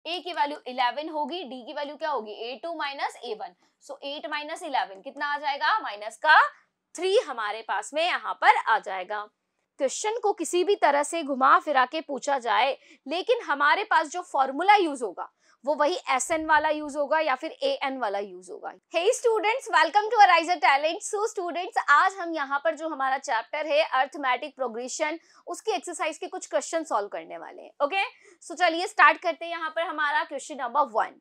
ए की वैल्यू 11 होगी, डी की वैल्यू क्या होगी A2 माइनस A1, सो 8 माइनस 11 कितना आ जाएगा, माइनस का 3 हमारे पास में यहाँ पर आ जाएगा। क्वेश्चन को किसी भी तरह से घुमा फिरा के पूछा जाए, लेकिन हमारे पास जो फॉर्मूला यूज होगा वो वही SN वाला यूज होगा या फिर AN वाला यूज होगा। Hey students, welcome to Ariser talent. So students, आज हम यहाँ पर जो हमारा चैप्टर है अर्थमेटिक प्रोग्रेशन, उसकी एक्सरसाइज के कुछ क्वेश्चन सॉल्व करने वाले हैं। ओके, सो चलिए स्टार्ट करते हैं। यहाँ पर हमारा क्वेश्चन नंबर 1।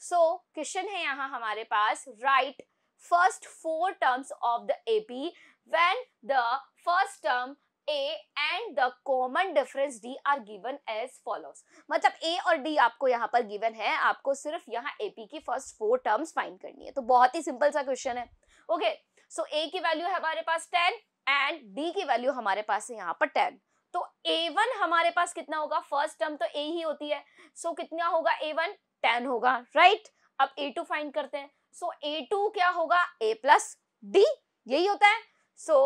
सो क्वेश्चन है यहाँ हमारे पास, right first 4 terms of the AP when the first term A and the common difference D are given as follows। मतलब A और D आपको यहाँ पर गिवन है, आपको सिर्फ यहाँ AP की फर्स्ट 4 टर्म्स फाइंड करनी है। तो बहुत ही सिंपल सा क्वेश्चन है। ओके, सो A की वैल्यू है हमारे पास 10 एंड D की वैल्यू हमारे पास है यहाँ पर 10। तो A1 हमारे पास कितना होगा, फर्स्ट टर्म तो A ही होती है, सो कितना होगा A1 10 होगा, राइट। अब A2 फाइंड करते हैं। सो A2 क्या होगा, A प्लस D, यही होता है। सो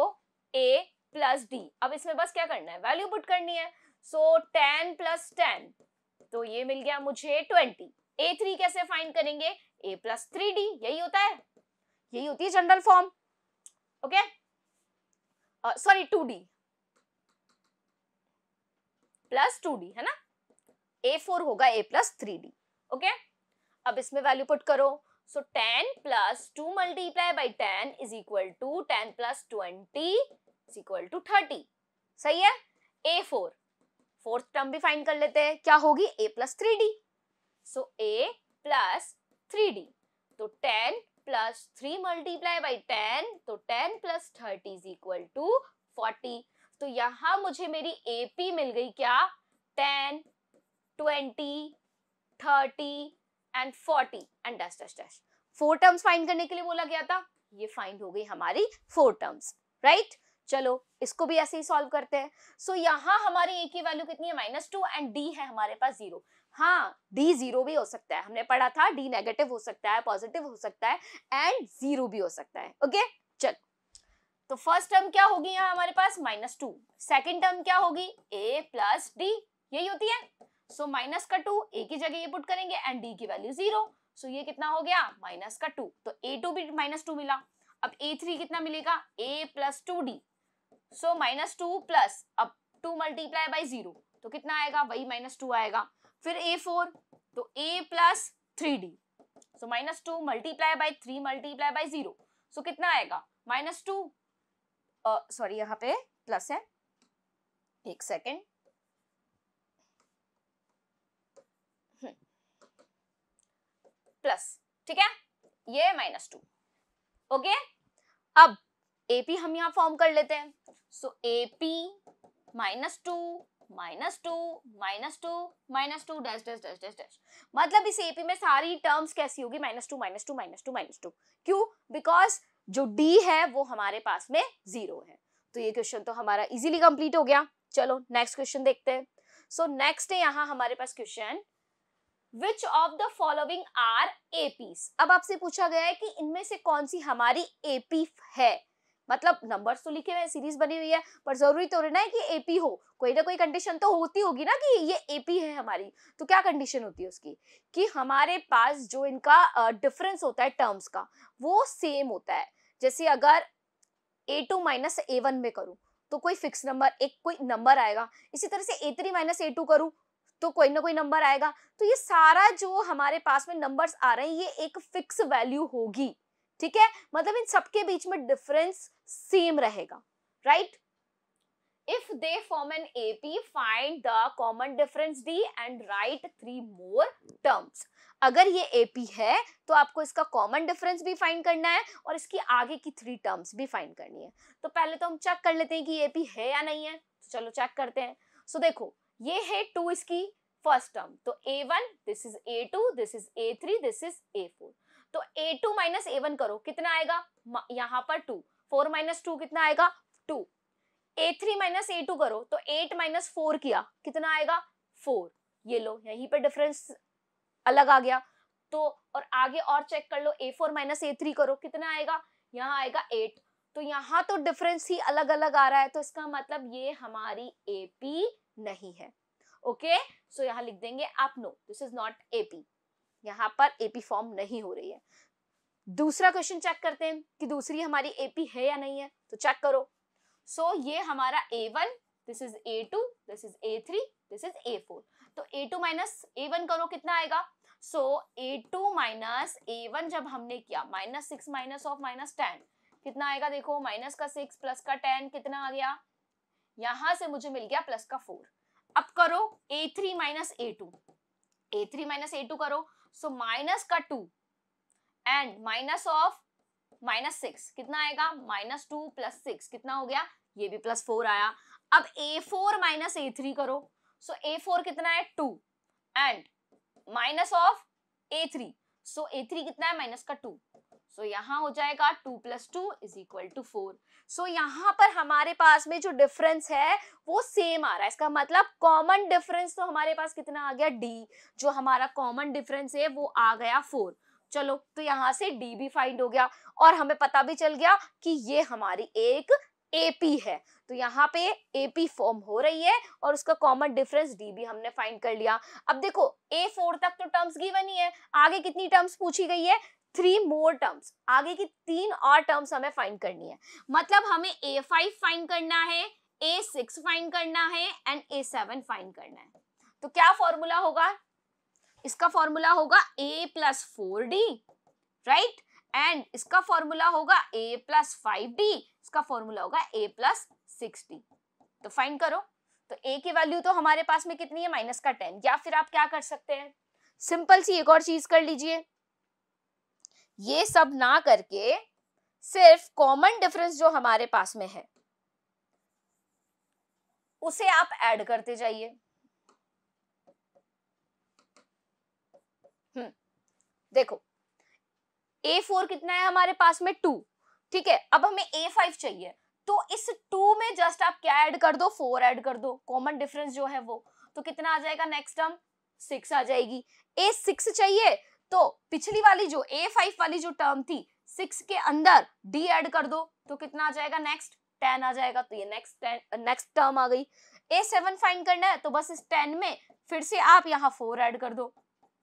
A प्लस डी, अब इसमें बस क्या करना है, वैल्यू पुट करनी है। सो 10 प्लस 10, तो ये मिल गया मुझे 20। A3 कैसे फाइंड करेंगे, A प्लस 3D, यही होता है, यही होती है general form. Okay, sorry 2D plus 2D है ना, A4 होगा A प्लस 3D। ओके, अब इसमें वैल्यू पुट करो। So 10 plus 2 multiply by 10 is equal to 10 plus 20 is equal to 30। सही है। A4 फोर्थ टर्म भी फाइंड कर लेते हैं, क्या होगी A plus 3D। So A plus 3D, तो 10 प्लस 3 मल्टीप्लाई बाई 10, तो 10 प्लस 30 इज इक्वल टू 40। तो यहां मुझे मेरी AP मिल गई क्या, 10, 20, 30 and 40 and dash dash dash. 4 terms find करने के लिए बोला गया था, ये फाइंड हो गई हमारी 4 टर्म्स, राइट। चलो इसको भी ऐसे ही सॉल्व करते हैं। सो यहाँ हमारी A की वैल्यू कितनी है, -2 एंड D है हमारे पास 0। हाँ, D 0 भी हो सकता है, हमने पढ़ा था D नेगेटिव हो सकता है, पॉजिटिव हो सकता है एंड 0 भी हो सकता है। ओके, चल तो फर्स्ट टर्म क्या होगी यहाँ हमारे पास, -2। सेकेंड टर्म क्या होगी, A प्लस D, यही होती है। सो माइनस का 2 A की जगह ये पुट करेंगे एंड D की वैल्यू 0। सो ये कितना हो गया, माइनस का 2, तो A2 भी -2 मिला। अब A3 कितना मिलेगा, A plus 2D, so -2 plus अब 2 मल्टीप्लाई बाई 0, तो कितना आएगा, वही -2 आएगा। फिर A4, तो A plus 3D, so -2 multiply by 3 multiply by 0, सो कितना आएगा, -2, सॉरी यहाँ पे प्लस है, एक सेकेंड, प्लस, ठीक है, ये -2। ओके, अब AP हम यहाँ फॉर्म कर लेते हैं। सो AP -2 -2 -2 -2 dash dash dash dash dash, मतलब इस AP में सारी टर्म्स कैसी होगी, -2 -2 -2 -2। क्यों, बिकॉज जो D है वो हमारे पास में 0 है। तो ये क्वेश्चन तो हमारा इजीली कंप्लीट हो गया। चलो नेक्स्ट क्वेश्चन देखते हैं। सो नेक्स्ट है यहाँ हमारे पास question, Which of the following are APs। अब आपसे पूछा गया है कि इनमें से कौन सी हमारी AP है। मतलब नंबर्स तो लिखे हुए हैं, सीरीज बनी हुई है, पर जरूरी तो नहीं है कि AP हो, कोई ना कोई कंडीशन तो होती होगी ना कि ये AP है हमारी। तो क्या कंडीशन होती है उसकी, कि हमारे पास जो इनका डिफरेंस होता है टर्म्स का वो सेम होता है। जैसे अगर A2 माइनस A1 में करूं तो कोई फिक्स नंबर, एक कोई नंबर आएगा। इसी तरह से A3 माइनस A2 करूं तो कोई ना कोई नंबर आएगा। तो ये सारा जो हमारे पास में नंबर्स आ रहे हैं ये एक फिक्स वैल्यू होगी, ठीक है। मतलब इन सबके बीच में डिफरेंस सेम रहेगा, right. If they form an AP, find the common difference D and write 3 more terms। अगर ये AP है तो आपको इसका कॉमन डिफरेंस भी फाइंड करना है और इसकी आगे की 3 टर्म्स भी फाइंड करनी है। तो पहले तो हम चेक कर लेते हैं कि ये AP है या नहीं है। तो चलो चेक करते हैं। सो देखो, ये है 2 इसकी फर्स्ट टर्म, तो A1, this is A2, this is A3, this is A4। तो A2 माइनस A1 करो, कितना आएगा, यहाँ पर 2, 4 माइनस 2 कितना आएगा, 2। A3 माइनस A2 करो तो 8 माइनस 4 किया, कितना आएगा, 4। ये लो, यहीं पर डिफरेंस अलग आ गया। तो और आगे और चेक कर लो, A4 माइनस A3 करो, कितना आएगा, यहाँ आएगा 8। तो यहाँ तो डिफरेंस ही अलग अलग आ रहा है, तो इसका मतलब ये हमारी AP नहीं है। ओके, सो यहाँ लिख देंगे आप no, this is not AP, यहाँ पर एपी फॉर्म नहीं हो रही है। दूसरा क्वेश्चन चेक करते हैं कि दूसरी हमारी एपी है या नहीं है, तो चेक करो। सो ये हमारा A1, this is A2, this is A3, this is A4, तो A2 माइनस A1 करो कितना आएगा। सो A2 माइनस A1 जब हमने किया -6 माइनस ऑफ -10 कितना आएगा, देखो माइनस का 6 प्लस का 10 कितना आ गया, यहां से मुझे मिल गया प्लस का 4। अब करो A3 minus A2, A3 minus A2 करो, सो माइनस का 2 एंड माइनस ऑफ -6 कितना आएगा, -2 प्लस 6 कितना हो गया, ये भी +4 आया। अब A4 माइनस A3 करो, सो A4 कितना है 2 and minus of A3, so A3 कितना है माइनस का 2, सो यहाँ हो जाएगा 2 + 2 = 4। सो यहाँ पर हमारे पास में जो डिफरेंस है वो सेम आ रहा है, इसका मतलब कॉमन डिफरेंस तो हमारे पास कितना आ गया D, जो हमारा कॉमन डिफरेंस है वो आ गया 4। चलो तो यहाँ से D भी फाइंड हो गया और हमें पता भी चल गया कि ये हमारी एक AP है, तो यहाँ पे AP फॉर्म हो रही है और उसका कॉमन डिफरेंस D भी हमने फाइंड कर लिया। अब देखो A4 तक तो टर्म्स गिवन ही है, आगे कितनी टर्म्स पूछी गई है, 3 मोर टर्म्स, आगे की 3 और टर्म्स हमें फाइंड करनी है। मतलब हमें A5 फाइंड करना है, A6 फाइंड करना है एंड A7 फाइंड करना है। तो क्या फॉर्मूला होगा, इसका फॉर्मूला होगा A + 4D, राइट, एंड इसका फॉर्मूला होगा A + 5D, इसका फॉर्मूला होगा A + 6D। तो फाइंड करो, तो A की वैल्यू तो हमारे पास में कितनी है -10, या फिर आप क्या कर सकते हैं, सिंपल सी एक और चीज कर लीजिए, ये सब ना करके सिर्फ कॉमन डिफरेंस जो हमारे पास में है उसे आप ऐड करते जाइए। देखो A4 कितना है हमारे पास में 2, ठीक है, अब हमें A5 चाहिए, तो इस 2 में जस्ट आप क्या ऐड कर दो, 4 ऐड कर दो, कॉमन डिफरेंस जो है वो, तो कितना आ जाएगा नेक्स्ट टर्म 6 आ जाएगी। A6 चाहिए तो पिछली वाली जो A5 वाली जो टर्म थी 6 के अंदर D ऐड कर दो, तो कितना आ जाएगा नेक्स्ट 10 आ जाएगा, तो ये नेक्स्ट टर्म आ गई। A7 फाइंड करना है तो बस इस 10 में फिर से आप यहाँ 4 ऐड कर दो,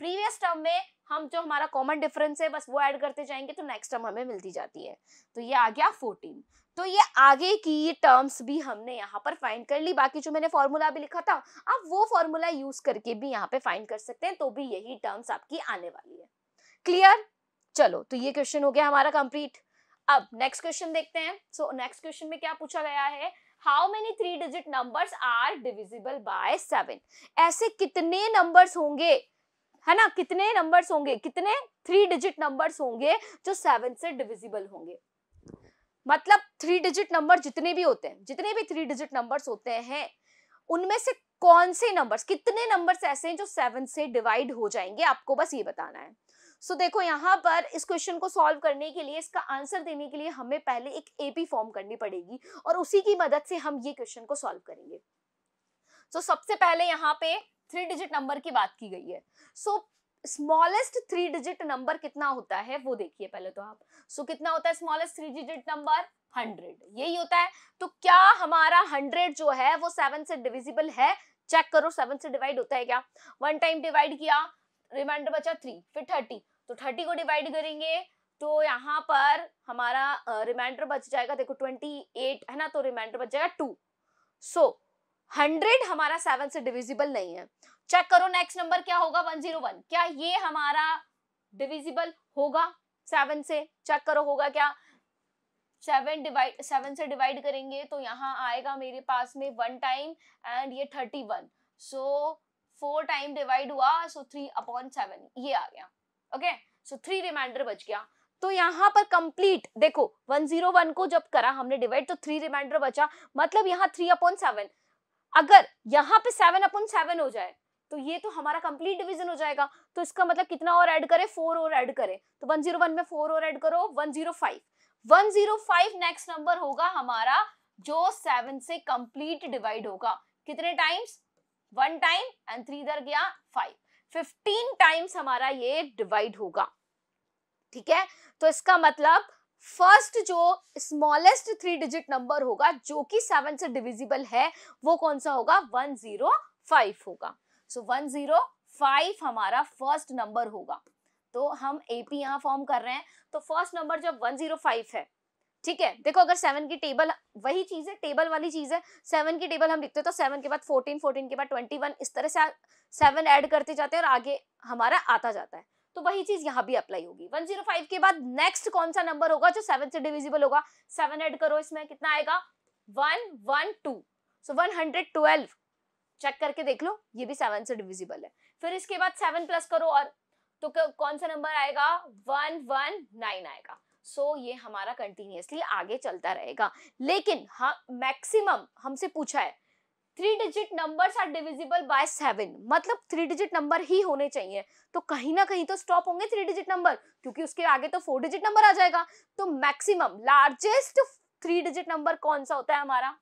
प्रीवियस टर्म में हम जो हमारा कॉमन डिफरेंस है बस वो ऐड करते जाएंगे तो नेक्स्ट टर्म हमें मिलती जाती है, तो ये आ गया 14। तो ये आगे की टर्म्स भी हमने यहाँ पर फाइंड कर ली, बाकी जो मैंने फॉर्मूला भी लिखा था आप वो फॉर्मूला यूज करके भी यहाँ पे फाइंड कर सकते हैं, तो भी यही टर्म्स आपकी आने वाली है। क्लियर, चलो तो ये क्वेश्चन हो गया हमारा कंप्लीट। अब नेक्स्ट क्वेश्चन देखते हैं। सो नेक्स्ट क्वेश्चन में क्या पूछा गया है, how many 3 digit numbers are divisible by 7, ऐसे कितने नंबर्स होंगे, है ना, कितने नंबर्स होंगे, कितने 3 डिजिट नंबर्स होंगे जो 7 से डिविजिबल होंगे। मतलब 3 डिजिट नंबर जितने भी होते हैं, जितने भी 3 डिजिट नंबर्स होते हैं उनमें से कौन से नंबर्स, कितने नंबर्स ऐसे हैं जो 7 से डिवाइड हो जाएंगे, आपको बस ये बताना है। सो देखो यहाँ पर इस क्वेश्चन को सॉल्व करने के लिए, इसका आंसर देने के लिए हमें पहले एक एपी फॉर्म करनी पड़ेगी और उसी की मदद से हम ये क्वेश्चन को सॉल्व करेंगे। सो सबसे पहले यहाँ पे 3 डिजिट नंबर की बात की गई है। सो स्मॉलेस्ट 3 डिजिट नंबर कितना होता है वो देखिए पहले तो आप। सो कितना होता है स्मॉलेस्ट 3 डिजिट नंबर, 100, यही होता है। तो क्या हमारा 100 जो है वो 7 से डिविजिबल है, चेक करो 7 से डिवाइड होता है क्या। 1 टाइम डिवाइड किया, रिमाइंडर बचा 3, फिर 30, तो 30 को डिवाइड करेंगे तो यहाँ पर हमारा रिमाइंडर बच जाएगा, देखो 28 है ना, तो रिमाइंडर बच जाएगा 2। सो 100 हमारा 7 से डिविजिबल नहीं है। चेक करो नेक्स्ट नंबर क्या होगा, 101, क्या ये हमारा डिविजिबल होगा 7 से, चेक करो होगा क्या। 7 से डिवाइड करेंगे तो यहाँ आएगा मेरे पास में 1 टाइम एंड ये 31, सो 4 टाइम डिवाइड हुआ, सो 3/7 ये आ गया। ओके, सो 3 रिमाइंडर बच गया। तो यहाँ पर कंप्लीट देखो 101 को जब करा हमने डिवाइड तो 3 रिमाइंडर बचा, मतलब यहाँ 3/7, अगर यहाँ पे 7/7 हो जाए तो ये तो हमारा कंप्लीट डिवीजन हो जाएगा। तो इसका मतलब कितना और ऐड करें, 4 और ऐड करें, तो 101 में 4 और ऐड करो, 105 नेक्स्ट नंबर होगा हमारा जो 7 से कंप्लीट डिवाइड होगा। कितने टाइम्स, 1 टाइम एंड 3 इधर गया 5, 15 टाइम्स हमारा ये डिवाइड होगा। ठीक है, तो इसका मतलब फर्स्ट जो स्मॉलेस्ट 3 डिजिट नंबर होगा जो कि 7 से डिविजिबल है वो कौन सा होगा, 105 105 होगा। सो 105 हमारा फर्स्ट नंबर होगा। तो हम एपी यहाँ फॉर्म कर रहे हैं, तो फर्स्ट नंबर जब 105 है, ठीक है, देखो अगर 7 की टेबल वही चीज है, टेबल वाली चीज है, 7 की टेबल हम लिखते हैं तो 7 के बाद 14, 14 के बाद 21, इस तरह से 7 ऐड करते जाते हैं और आगे हमारा आता जाता है। तो वही चीज यहाँ भी अप्लाई होगी। 105 के बाद नेक्स्ट कौन सा नंबर होगा जो 7 से डिविजिबल होगा? 7 ऐड करो, इसमें कितना आएगा? 112। सो 112 चेक करके देख लो, ये भी 7 से डिविजिबल है। फिर इसके बाद 7 प्लस करो और तो कौन सा नंबर आएगा? 119 आएगा। सो ये हमारा कंटिन्यूअसली आगे चलता रहेगा। लेकिन हाँ, मैक्सिमम हमसे पूछा है 3 digit numbers are divisible by 7, मतलब 3 डिजिट नंबर ही होने चाहिए। तो कहीं ना कहीं तो स्टॉप होंगे 3 डिजिट नंबर, क्योंकि उसके आगे तो 4 डिजिट नंबर आ जाएगा। तो मैक्सिमम लार्जेस्ट 3 डिजिट नंबर कौन सा होता है हमारा?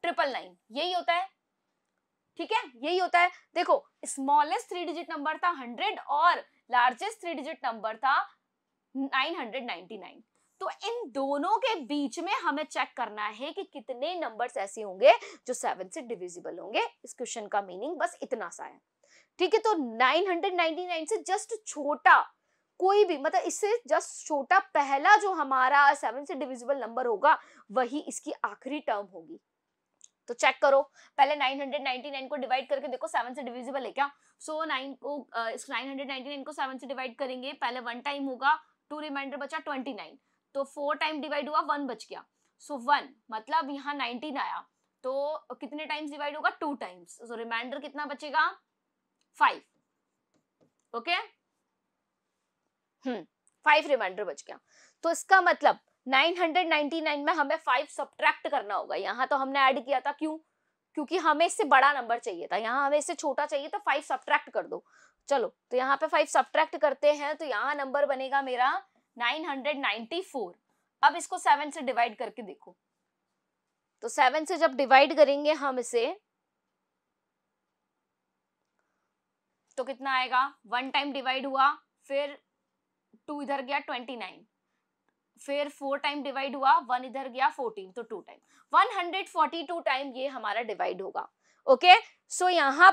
999, यही होता है, ठीक है, यही होता है। देखो स्मॉलेस्ट 3 डिजिट नंबर था 100 और लार्जेस्ट 3 डिजिट नंबर था 999। तो इन दोनों के बीच में हमें चेक करना है कि कितने नंबर्स ऐसे होंगे जो 7 से डिविजिबल होंगे। इस क्वेश्चन का मीनिंग बस इतना सा है, ठीक है। तो 999 से जस्ट छोटा कोई भी, मतलब इससे जस्ट छोटा पहला जो हमारा 7 से डिविजिबल नंबर होगा वही इसकी आखिरी टर्म होगी। तो चेक करो, पहले 999 को डिवाइड करके देखो 7 से डिविजिबल है क्या? सो 999 को 7 से डिवाइड करेंगे, पहले 1 टाइम होगा, 2 रिमाइंडर बचा 29, तो 4 टाइम डिवाइड हुआ, 1 बच गया। सो 1 मतलब यहाँ 19 आया, तो कितने टाइम्स डिवाइड होगा? 2 टाइम्स। सो रिमाइंडर कितना बचेगा? 5। ओके, 5 रिमाइंडर बच गया। तो इसका मतलब 999 में हमें 5 सब्ट्रैक्ट करना होगा। यहाँ तो हमने ऐड किया था, क्यों? क्योंकि हमें इससे बड़ा नंबर चाहिए था, यहाँ हमें इससे छोटा चाहिए, तो 5 सब्ट्रैक्ट कर दो। चलो, तो यहाँ पे 5 सब्ट्रैक्ट करते हैं, तो यहाँ नंबर बनेगा मेरा 994। अब इसको 7 से डिवाइड करके देखो, तो 7 से जब डिवाइड करेंगे हम इसे, तो कितना आएगा? 1 टाइम डिवाइड हुआ, फिर 2 इधर गया 29, फिर 4 टाइम डिवाइड हुआ, 1 इधर गया 14, तो 2 टाइम 142 टाइम ये हमारा डिवाइड होगा। ओके, सो यहाँ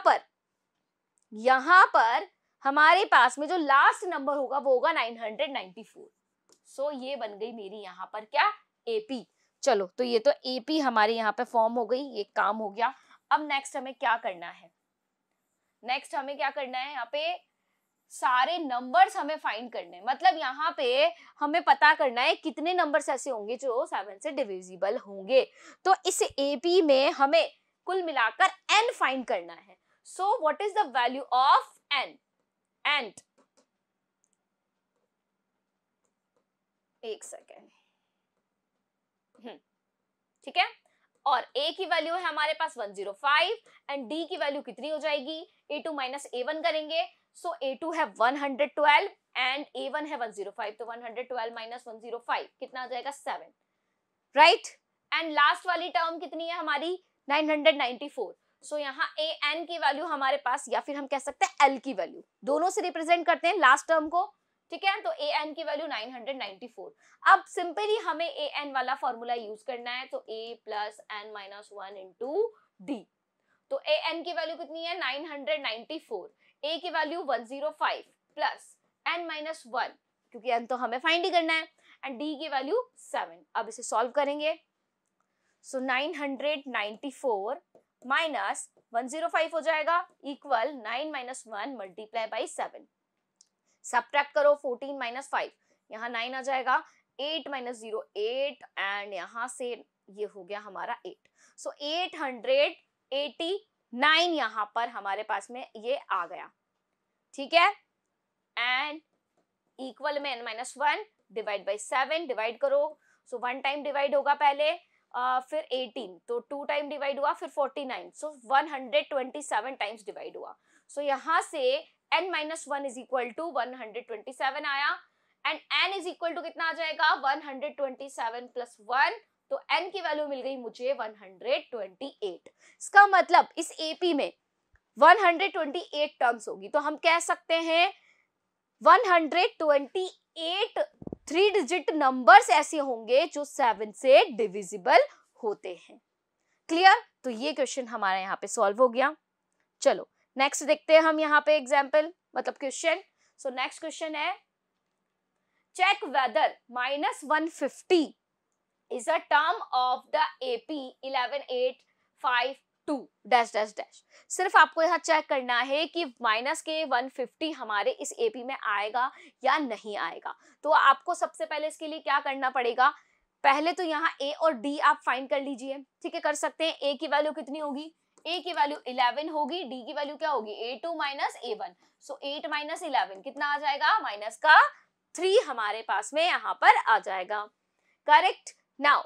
पर हमारे पास में जो लास्ट नंबर होगा वो होगा 994। सो ये बन गई मेरी यहाँ पर क्या? एपी। चलो, तो ये तो एपी हमारी यहाँ पे फॉर्म हो गई, ये काम हो गया। अब नेक्स्ट हमें क्या करना है? नेक्स्ट हमें क्या करना है? यहाँ पे सारे नंबर्स हमें फाइंड करने हैं, मतलब यहाँ पे हमें पता करना है कितने नंबर्स ऐसे होंगे जो 7 से डिविजिबल होंगे। तो इस एपी में हमें कुल मिलाकर n फाइंड करना है। So what is the value of n? And एक सेकेंड, ठीक है, और a की वैल्यू है हमारे पास 105 एंड d की वैल्यू कितनी हो जाएगी? a2 माइनस a1 करेंगे। सो a2 है 112 एंड a1 है 105, तो 112 माइनस 105 कितना आ जाएगा? 7, राइट। एंड लास्ट वाली टर्म कितनी है हमारी? 994। सो यहाँ an की वैल्यू हमारे पास, या फिर हम कह सकते हैं l की वैल्यू, दोनों से रिप्रेजेंट करते हैं लास्ट टर्म को, ठीक है। तो an की वैल्यू 994। अब सिंपली हमें an वाला फॉर्मूला यूज करना है, तो a plus n minus 1 into d। तो an की वैल्यू कितनी है? 994, a की वैल्यू 105 प्लस n माइनस 1, क्योंकि n तो हमें फाइंड ही करना है, एंड d की वैल्यू 7। अब इसे सॉल्व करेंगे, सो 994 माइनस 105 हो जाएगा equal 9 minus 1 multiply by 7। Subtract करो 14 माइनस 5, यहाँ 9 आ जाएगा, 8 माइनस 0 8, एंड यहाँ से ये हो गया हमारा 8। सो 889 यहाँ पर हमारे पास में ये आ गया, ठीक है। एंड इक्वल में n minus 1 divide by 7, divide करो। सो 1 टाइम डिवाइड होगा पहले, फिर 18, तो 2 टाइम डिवाइड हुआ, फिर 49, सो 127 टाइम्स डिवाइड हुआ। सो यहाँ से n minus 1 is equal to 127 आया, and n is equal to कितना आ जाएगा? 127 प्लस 1, तो n की वैल्यू मिल गई मुझे 128। इसका मतलब इस एपी में 128 टर्म्स होगी, तो हम कह सकते हैं 128 3 डिजिट नंबर्स ऐसे होंगे जो 7 से डिविजिबल होते हैं। क्लियर? तो ये क्वेश्चन हमारा यहाँ पे सॉल्व हो गया। चलो नेक्स्ट देखते हैं हम यहाँ पे एग्जाम्पल, मतलब क्वेश्चन। सो नेक्स्ट क्वेश्चन है, check whether -150 is a term of the AP 11852 dash dash dash. सिर्फ आपको यहाँ चेक करना है कि माइनस के 150 हमारे इस एपी में आएगा या नहीं आएगा। तो आपको सबसे पहले इसके लिए क्या करना पड़ेगा, पहले तो यहाँ ए और डी आप फाइंड कर लीजिए, ठीक है, कर सकते हैं। ए की वैल्यू कितनी होगी, ए की वैल्यू 11 होगी, डी की वैल्यू क्या होगी, A2 माइनस A1। सो 8 माइनस 11 कितना आ जाएगा, माइनस का 3 हमारे पास में यहाँ पर आ जाएगा। करेक्ट। नाउ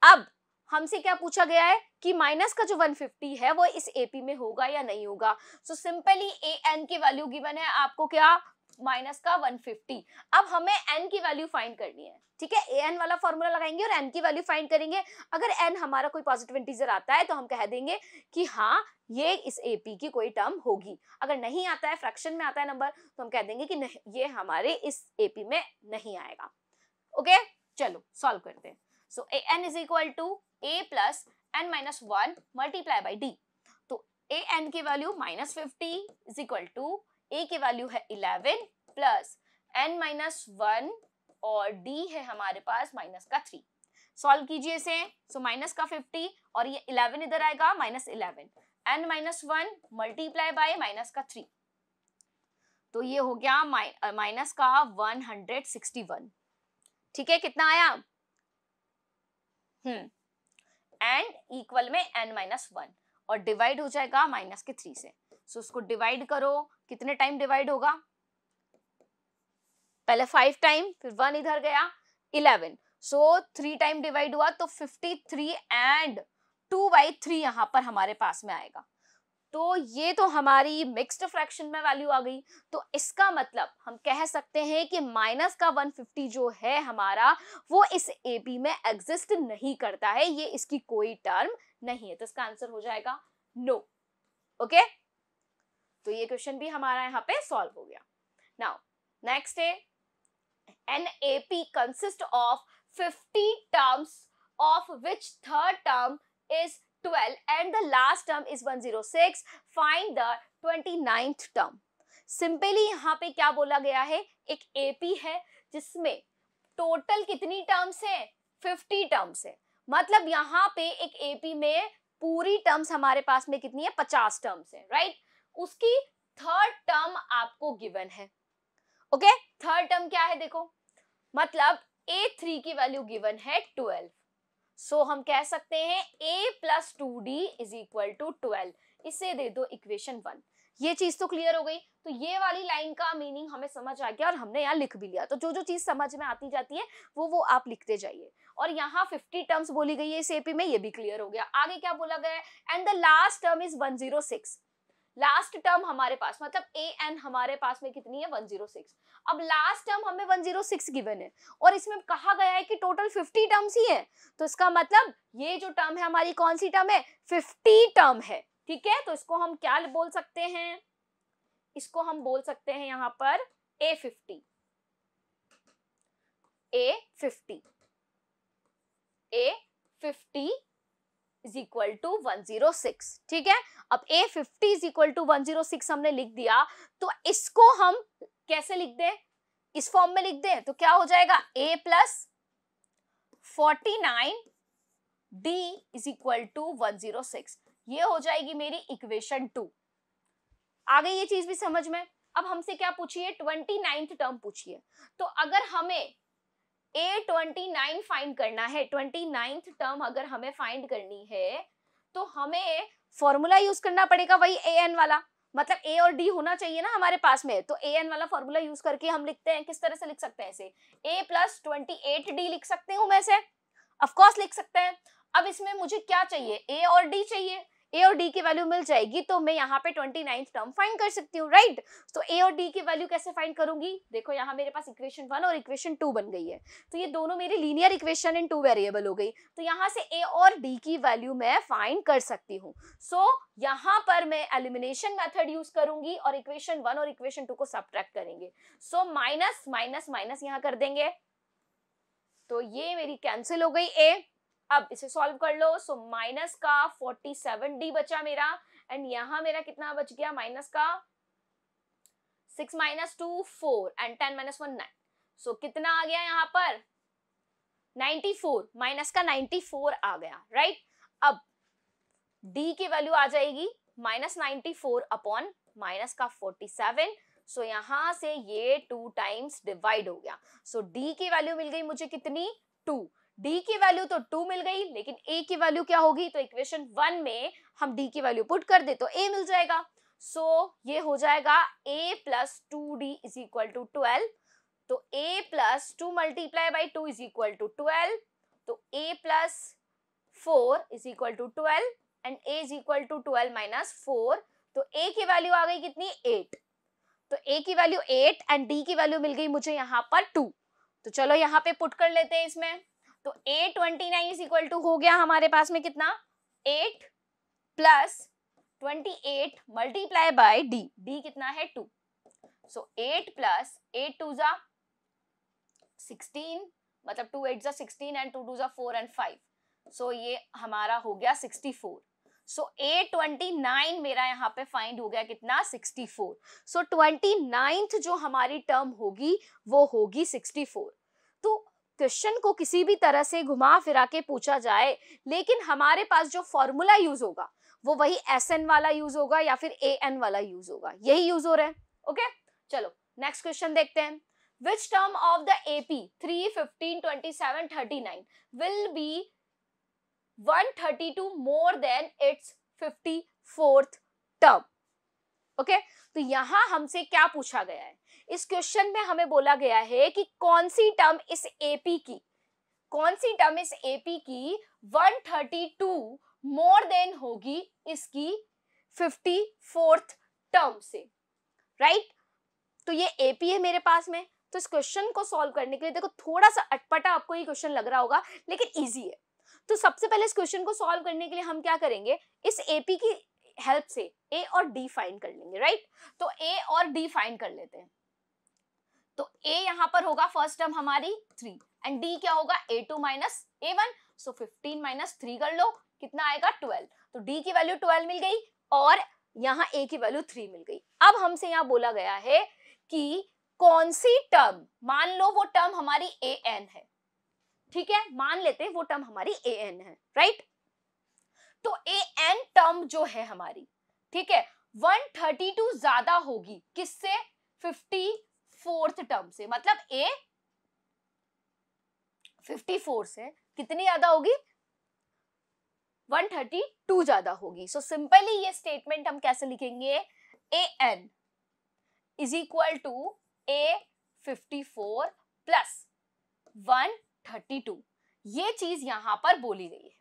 अब हमसे क्या पूछा गया है कि माइनस का जो 150 है वो इस एपी में होगा या नहीं होगा। सो सिंपली ए एन की वैल्यू गिवन है आपको, क्या, माइनस का 150। अब हमें एन की वैल्यू फाइंड करनी है, ठीक है। ए एन वाला फॉर्मूला लगाएंगे और एन की वैल्यू फाइंड करेंगे। अगर एन हमारा कोई पॉजिटिव इंटीजर आता है तो हम कह देंगे कि हाँ ये इस एपी की कोई टर्म होगी। अगर नहीं आता है, फ्रैक्शन में आता है नंबर, तो हम कह देंगे कि नहीं, ये हमारे इस एपी में नहीं आएगा। ओके चलो सॉल्व करते हैं। So A N is equal to A plus N minus 1 multiply by D. तो ए एन की value -50 is equal to A की वैल्यू है 11 प्लस एन माइनस 1 और डी है हमारे पास माइनस का 3। सॉल्व कीजिए इसे। सो माइनस का 50 और ये 11 इधर आएगा, -11 n minus 1 multiply by minus का 3, तो ये हो गया माइनस का 161। ठीक है, कितना आया, एंड इक्वल में n माइनस 1 और डिवाइड हो जाएगा माइनस के 3 से। सो उसको डिवाइड करो, कितने टाइम डिवाइड होगा, पहले 5 टाइम, फिर 1 इधर गया 11, सो 3 टाइम डिवाइड हुआ तो 53 एंड 2/3 यहाँ पर हमारे पास में आएगा। तो ये तो हमारी मिक्स्ड फ्रैक्शन में वैल्यू आ गई। तो इसका मतलब हम कह सकते हैं कि माइनस का 150 जो है हमारा, वो इस एपी में एग्जिस्ट नहीं करता है, ये इसकी कोई टर्म नहीं है। तो इसका आंसर हो जाएगा नो। ओके, तो ये क्वेश्चन भी हमारा यहाँ पे सॉल्व हो गया। नाउ नेक्स्ट है, an AP consist of 50 terms of which third term is 12 and the last term is 106, find the 29th term। Simply यहाँ पे क्या बोला गया है, एक एपी है जिसमें टोटल कितनी टर्म्स है, 50 टर्म्स है। मतलब यहाँ पे एक एपी में पूरी टर्म्स हमारे पास में कितनी है, 50 टर्म्स है, राइट। उसकी थर्ड टर्म आपको गिवन है। ओके, थर्ड टर्म क्या है देखो, मतलब A3 की वैल्यू गिवन है 12। सो हम कह सकते हैं a plus 2d is equal to 12। इसे दे दो इक्वेशन 1। ये चीज तो क्लियर हो गई। तो ये वाली लाइन का मीनिंग हमें समझ आ गया और हमने यहाँ लिख भी लिया। तो जो जो चीज समझ में आती जाती है वो आप लिखते जाइए। और यहाँ 50 टर्म्स बोली गई है इस एपी में, ये भी क्लियर हो गया। आगे क्या बोला गया है, and the last term is 106। Last term हमारे पास, मतलब ए एन हमारे पास में कितनी है, 106। अब लास्ट टर्म हमें 106 गिवन है और इसमें कहा गया है कि टोटल 50 टर्म्स ही है। तो इसका मतलब ये जो टर्म है हमारी कौन सी टर्म है, 50 टर्म है। ठीक है, तो इसको हम क्या बोल सकते हैं, इसको हम बोल सकते हैं यहाँ पर A50। A50 is equal to 106। ठीक है, अब A50 इज इक्वल टू 106 हमने लिख दिया, तो इसको हम कैसे लिख दें, इस फॉर्म में लिख दें तो क्या हो जाएगा, A plus 49 D is equal to 106। ये हो जाएगी मेरी इक्वेशन 2। आ गई ये चीज भी समझ में। अब हमसे क्या पूछिए, 29th टर्म पूछिए। तो अगर हमें A29 फाइंड करना है, 29th टर्म अगर हमें फाइंड करनी है तो हमें फॉर्मूला यूज करना पड़ेगा, वही AN वाला। मतलब A और D होना चाहिए ना हमारे पास में। तो AN वाला फॉर्मूला यूज करके हम लिखते हैं, किस तरह से लिख सकते हैं इसे, A प्लस 28D लिख सकते हूं मैं इसे, ऑफकोर्स लिख सकते हैं। अब इसमें मुझे क्या चाहिए, A और D चाहिए। A और D की वैल्यू मिल जाएगी तो मैं यहाँ पे 29th टर्म फाइंड कर सकती हूँ, राइट। तो A और D की वैल्यू कैसे फाइंड करूंगी, देखो यहाँ मेरे पास इक्वेशन 1 और इक्वेशन 2 बन गई है। तो ये दोनों मेरी लीनियर इक्वेशन इन 2 वेरिएबल हो गई। तो यहाँ से A और D की वैल्यू मैं फाइंड कर सकती हूँ। सो यहाँ पर मैं एलिमिनेशन मेथड यूज करूंगी और इक्वेशन 1 और इक्वेशन 2 को सब्ट्रैक्ट करेंगे। सो माइनस माइनस माइनस यहाँ कर देंगे, तो ये मेरी कैंसिल हो गई A। अब इसे सॉल्व कर लो। सो माइनस का 47d बचा मेरा, एंड यहाँ मेरा कितना बच गया, माइनस का 6 माइनस 2 4 एंड 10 माइनस 1 9। सो कितना आ गया यहाँ पर 94, माइनस का 94 आ गया, राइट। अब d की वैल्यू आ जाएगी माइनस 94 अपॉन माइनस का 47। सो यहां से ये 2 टाइम्स डिवाइड हो गया। सो d की वैल्यू मिल गई मुझे कितनी 2। d की वैल्यू तो 2 मिल गई, लेकिन a की वैल्यू क्या होगी, तो इक्वेशन 1 में हम d की वैल्यू पुट कर दे तो a मिल जाएगा। सो ये हो जाएगा a plus 2d is equal to 12। तो a plus 2 multiply by 2 is equal to 12। तो a plus 4 is equal to 12 and a is equal to 12 minus 4। तो a की वैल्यू आ गई कितनी 8। तो a की वैल्यू 8 एंड d की वैल्यू मिल गई मुझे यहाँ पर 2। तो चलो यहाँ पे पुट कर लेते हैं इसमें। तो a29 इज इक्वल टू हो गया हमारे पास में कितना 8 plus 28 multiply by d, d कितना है 2। सो 8 प्लस 8 2 जा 16, मतलब 2 8 जा 16 एंड 2 2 जा 4 एंड 5। सो ये हमारा हो गया 64। सो a29 मेरा यहाँ पे फाइंड हो गया कितना 64। सो 29th जो हमारी टर्म होगी वो होगी 64। तो क्वेश्चन को किसी भी तरह से घुमा फिरा के पूछा जाए, लेकिन हमारे पास जो फॉर्मूला यूज होगा वो वही SN वाला यूज होगा या फिर AN वाला यूज होगा, यही यूज हो रहा है। ओके, चलो नेक्स्ट क्वेश्चन देखते हैं। Which term of the AP 3, 15, 27, 39 will be 132 more than its 54th term? Okay, तो यहां हमसे क्या पूछा गया है, इस क्वेश्चन में हमें बोला गया है कि कौन सी टर्म इस AP की 132 मोर देन होगी इसकी 54th टर्म से, राइट। तो ये AP है मेरे पास में। तो इस क्वेश्चन को सॉल्व करने के लिए देखो थोड़ा सा अटपटा आपको ये क्वेश्चन लग रहा होगा, लेकिन इजी है। तो सबसे पहले इस क्वेश्चन को सॉल्व करने के लिए हम क्या करेंगे, इस AP की हेल्प से A और D फाइंड कर लेंगे, राइट। तो A और D फाइंड कर लेते हैं। तो A यहां पर होगा फर्स्ट टर्म हमारी 3 एंड D क्या होगा A2 माइनस A1। सो 15 माइनस 3 कर लो, कितना आएगा 12। तो D की वैल्यू 12 मिल गई और यहाँ A की वैल्यू 3 मिल गई। अब हमसे यहाँ बोला गया है कि कौन सी टर्म, मान लो वो टर्म हमारी AN है, ठीक है, मान लेते हैं वो टर्म हमारी AN है, राइट। तो AN टर्म जो है हमारी, ठीक है, 132 ज्यादा होगी किससे, 54th टर्म से। मतलब A 54 से कितनी ज्यादा होगी, 132 ज्यादा होगी। सो सिंपली ये स्टेटमेंट हम कैसे लिखेंगे, AN is equal to A54 plus 132। ये चीज यहां पर बोली गई है।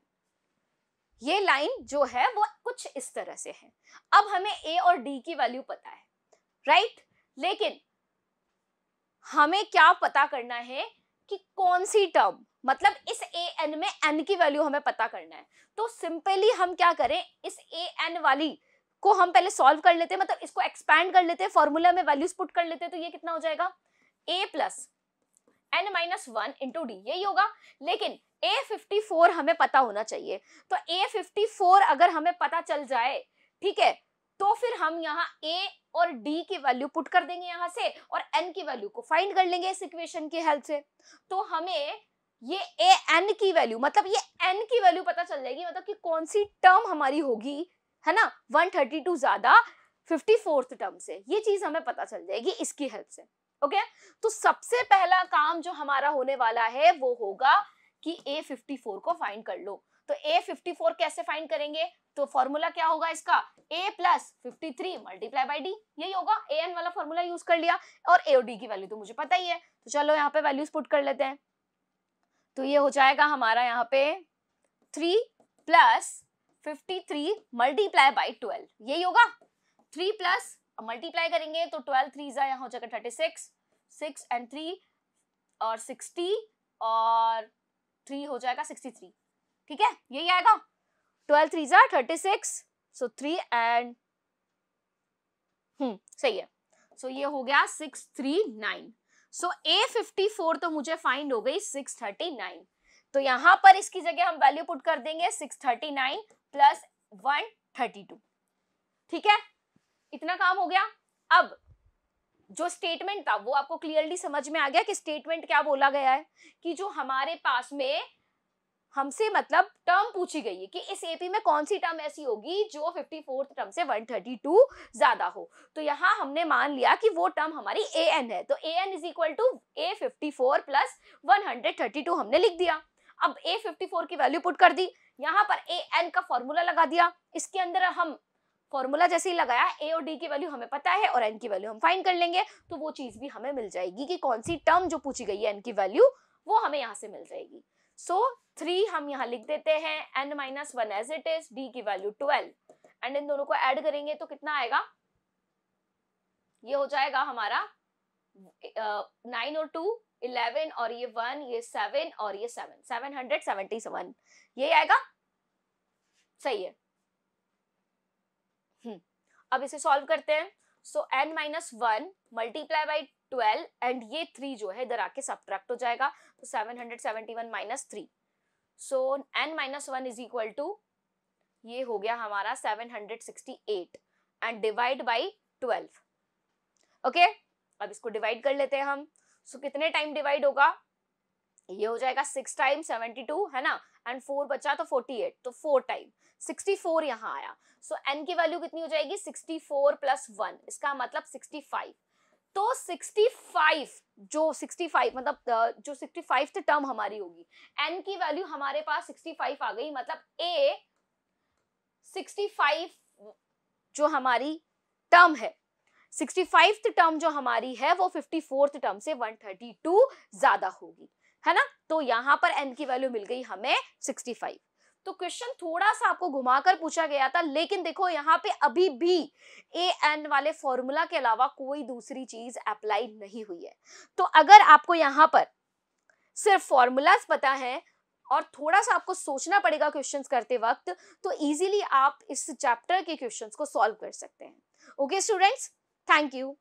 ये लाइन जो है वो कुछ इस तरह से है। अब हमें A और D की वैल्यू पता है, राइट, लेकिन हमें क्या पता करना है कि कौन सी टर्म, मतलब इस AN में N की वैल्यू हमें पता करना है। तो सिंपली हम क्या करें, इस AN वाली को हम पहले सॉल्व कर लेते हैं, मतलब इसको एक्सपैंड कर लेते हैं, फॉर्मूला में वैल्यूज पुट कर लेते हैं। तो ये कितना हो जाएगा A plus N minus 1 into D, यही होगा। लेकिन A54 हमें पता होना चाहिए। तो A54 अगर हमें पता चल जाए, ठीक है, तो फिर हम यहाँ A और D की वैल्यू पुट कर देंगे यहाँ से और N की वैल्यू को फाइंड कर लेंगे इस इक्वेशन की हेल्प से। तो हमें ये AN की वैल्यू, मतलब ये N की वैल्यू पता चल जाएगी, मतलब कि कौन सी टर्म हमारी होगी, है ना, 132 ज्यादा 54th टर्म से। ये चीज हमें पता चल जाएगी इसकी हेल्प से। ओके, तो सबसे पहला काम जो हमारा होने वाला है वो होगा कि A54 को फाइंड कर लो। तो A54 कैसे फाइंड करेंगे, तो फॉर्मूला क्या होगा इसका, A plus 53 multiply by D, यही होगा। AN वाला फॉर्मूला यूज कर लिया और A और D की वैल्यू तो मुझे पता ही है। तो चलो यहाँ पे वैल्यूज पुट कर लेते हैं। तो ये हो जाएगा हमारा यहाँ पे 3 प्लस 53 मल्टीप्लाई बाई 12, यही होगा। 3 प्लस मल्टीप्लाई करेंगे तो 12 3 यहाँ हो जाएगा 36, 6 एंड 3 और 60 और 3 हो जाएगा 63, ठीक है, यही आएगा। 12 3 36, सो 3 एंड सही है। सो ये हो गया 639। सो A54 तो मुझे फाइंड हो गई 639। तो यहाँ पर इसकी जगह हम वैल्यू पुट कर देंगे 639 प्लस 132। ठीक है, इतना काम हो गया। अब जो स्टेटमेंट था वो आपको क्लियरली समझ में आ गया कि स्टेटमेंट क्या बोला गया है, कि जो हमारे पास में हमसे मतलब टर्म पूछी गई है कि इस एपी में कौन सी टर्म ऐसी होगी जो 54th टर्म से 132 ज्यादा हो। तो यहां हमने मान लिया कि वो टर्म हमारी an है, तो an is equal to a54 plus 132 हमने लिख दिया। अब a54 की वैल्यू पुट कर दी, यहाँ पर an का फॉर्मूला लगा दिया, इसके अंदर हम फॉर्मूला जैसे ही लगाया a और d की वैल्यू हमें पता है और n की वैल्यू हम फाइंड कर लेंगे, तो वो चीज भी हमें मिल जाएगी कि कौन सी टर्म जो पूछी गई है n की वैल्यू वो हमें यहाँ से मिल जाएगी। सो 3 हम यहाँ लिख देते हैं, n-1 as it is, d की वैल्यू 12, एंड इन दोनों को ऐड करेंगे तो कितना आएगा, ये हो जाएगा हमारा 9 और 2 11 और ये 1 ये 7 और ये 7 777, ये आएगा, सही है। अब इसे सॉल्व करते हैं। सो n-1 मल्टीप्लाई बाई 12 एंड ये 3 जो है इधर आके सब्ट्रैक्ट हो जाएगा, तो 771 minus 3, so n-1 is equal to ये हो गया हमारा 768 एंड डिवाइड बाई 12। ओके, अब इसको डिवाइड कर लेते हैं हम। सो कितने टाइम डिवाइड होगा, ये हो जाएगा 6 टाइम 72 है ना, एंड 4 बचा तो 48, तो 4 टाइम 64 यहाँ आया। सो n की वैल्यू कितनी हो जाएगी, 64 प्लस 1, इसका मतलब 65। तो 65 जो 65 मतलब जो 65th टर्म हमारी होगी, n की वैल्यू हमारे पास 65 आ गई, मतलब a 65 जो हमारी टर्म है, 65th टर्म जो हमारी है वो 54th टर्म से 132 ज्यादा होगी, है ना। तो यहाँ पर n की वैल्यू मिल गई हमें 65। तो क्वेश्चन थोड़ा सा आपको घुमाकर पूछा गया था, लेकिन देखो यहाँ पे अभी भी an वाले फॉर्मूला के अलावा कोई दूसरी चीज अप्लाई नहीं हुई है। तो अगर आपको यहाँ पर सिर्फ फॉर्मूलाज पता है और थोड़ा सा आपको सोचना पड़ेगा क्वेश्चंस करते वक्त, तो इजीली आप इस चैप्टर के क्वेश्चंस को सॉल्व कर सकते हैं। Okay students, thank you.